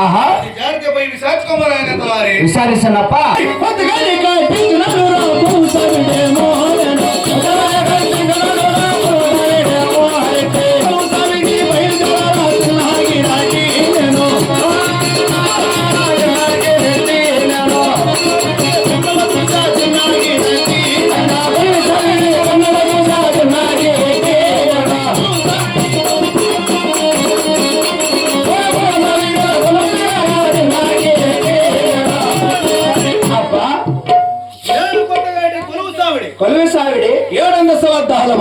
ఆహా జాగ్రత్తపై విశాఖకుమారైన వారి విచారిస్తున్నప్ప కొలువిసావిడి 7 అంతస్తుల అద్దాల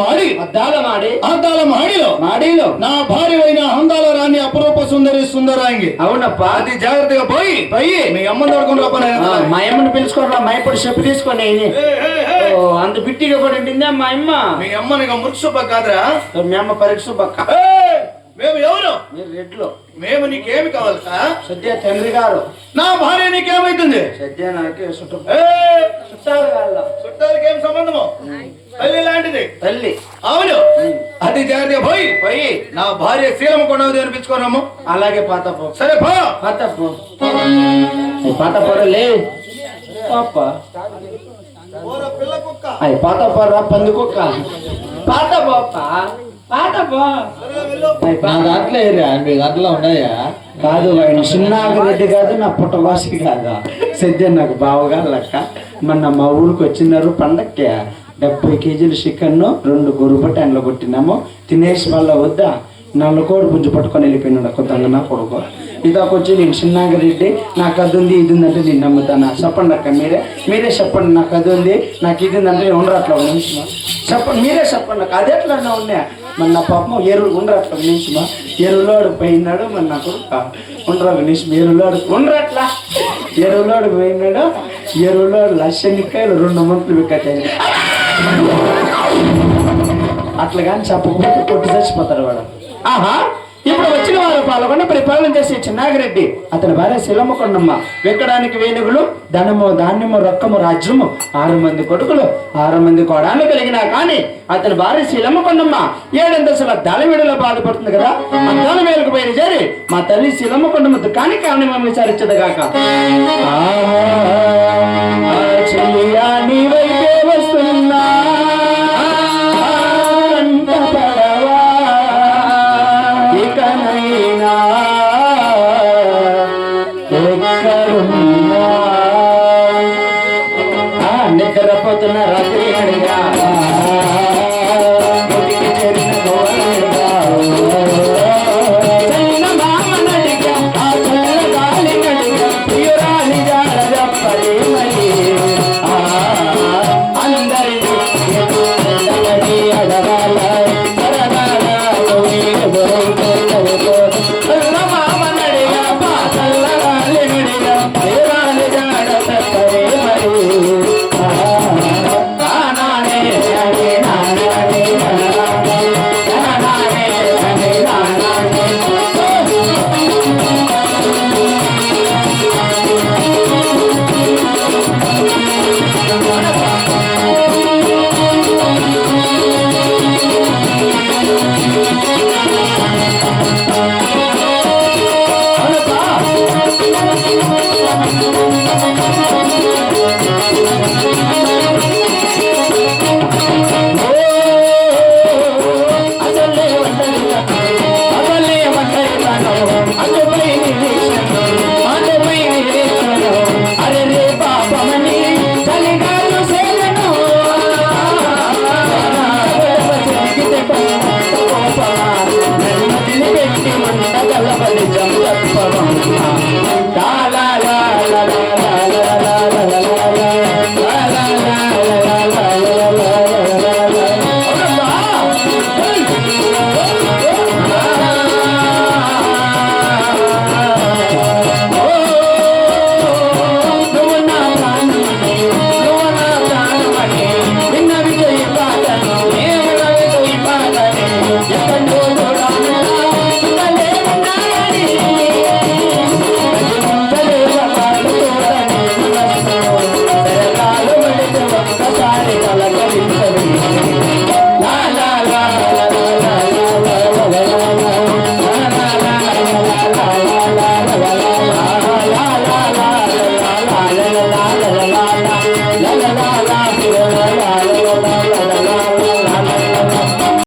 మాడిలో నా భార్య అయిన అందాల రాణి అపరూప సుందరి సుందరాంగి. అవునప్ప అది జాగ్రత్తగా పోయి మీ అమ్మ దొరకని మా అమ్మని పిలుచుకోరా మా ఇప్పుడు చెప్పు తీసుకొని అంత బిట్టిగా కూడా ఉంటుందా మా అమ్మ. మీ అమ్మని మురుసు కాదురా, మీ అమ్మ పరీక్ష పక్క. మేము ఎవరు? మీరు రెడ్లు. మేము నీకేమి కావాలి? సద్య తండ్రి గారు. నా భార్య నీకేమైతుంది? సద్య నాకు చుట్టాలకి ఏం సంబంధము? తల్లి లాంటిది. తల్లి. అవును. అది జాగ్రత్తగా పోయి నా భార్య శీలము కొనవది అనిపించుకోనము. అలాగే పాతపో. సరే పో. పాతపోరలే పాప అయ్యి పాతపోరా పంది కుక్క. పాత పాప మీ దాంట్లో ఉన్నాయా? కాదు ఆయన చిన్నాగిరెడ్డి కాదు, నా పుట్టవాసి కాదు. సద్య నాకు బావగా లెక్క. మొన్న మా ఊరికి వచ్చినారు పండక్కి 70 కేజీలు చికెన్ 2 గొర్రెపట్టి ఎండలో కొట్టినాము. తినేసి వాళ్ళ వద్దా 4 కోడి పుంజు పట్టుకొని వెళ్ళిపోయినాడు కొద్దంగా నా కొడుకు. ఇదాకొచ్చి నేను చిన్నాగిరెడ్డి నాకు అది ఉంది ఇది ఉందంటే నేను నమ్ముతాను. చెప్పండి అక్క మీరే చెప్పండి. నాకు అది ఉంది నాకు ఇది ఉందంటే నేను ఉండరట్లా నిమిషమా చెప్పండి. మీరే చెప్పండి నాకు అది ఎట్లా ఉన్నా. మన నా పాపం ఎరువులు ఉండరట్లా నిమిషమా. ఎరువులోడు పోయినాడు మన నా కొడుకు ఉండరా నిమిషం. ఎరువులోడు పోయినాడు. ఎరువులోడు 1,00,000 2 మంత్లు విక్కతాయి. అట్లా కానీ చెప్పకపోతే కొట్టి చచ్చిపోతాడు వాడు. ఆహా ఇప్పుడు వచ్చిన వారు పాల్గొన్న పరిపాలన చేసే చిన్నాగిరెడ్డి అతని భార్య శిలమ్మకొండమ్మ. వెక్కడానికి వేణుగులు ధనము ధాన్యము రొక్కము రాజ్యము 6 మంది కొడుకులు 6 మంది కోడాలు కలిగినా కానీ అతని భార్య శిలమ్మకొండమ్మ 7 అంతస్తుల దళవేడులో బాధపడుతుంది కదా. అద్దాల వేలకు పోయిన చేరి మా తల్లి శిలమ్మకొండమ్మ దుకాణి కారణం విచారించదు గాక. నీ వైపే వస్తున్నా నిద్రపోతున్న రాత్రి అడిగా